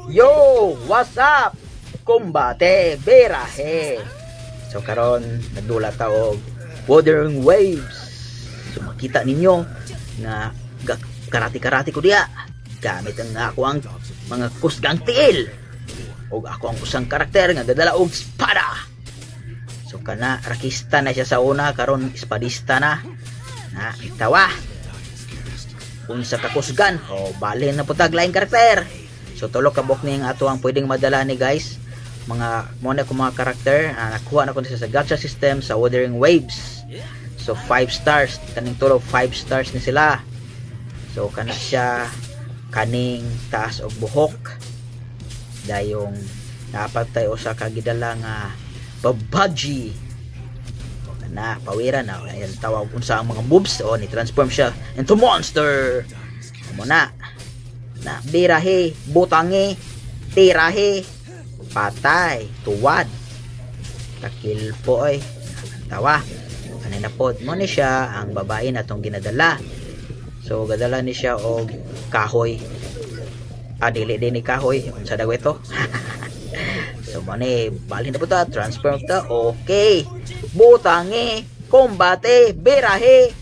Yo, what's up? Kumbate, berahe. So karon nagdula ta og Wuthering Waves. So makita ninyo nga karate ko diya. Gamit ang ako ang mga kusgang tiil. Og ako ang usang karakter nga gadala og espada. So kana rakista na siya sa una, karon espadista na. Na itawa. Unsa ka kusgan o balin na putag laing karakter. So tulo ka bok ning ato ang pwedeng madala ni guys. Mga muna ko mga karakter, nakuha na ko sa gacha system sa Wuthering Waves. So 5 stars, kaning tulo 5 stars ni sila. So kana siya kaning taas og buhok. Dayong dapat tayo sa kagidala nga babaji. O kana pawira na ayan tawag unsa ang mga moves o ni transform siya into monster. Muna na birahe, butangi, tirahe, patay, tuwad, takil po ay tawa. Kanina po mo ni siya ang babae na tong ginadala. So gadala ni siya og kahoy. Dili din ni kahoy unsa daw ito. So mo ni balhin na po ta, transfer ta. Okay, butangi, kombate, birahe,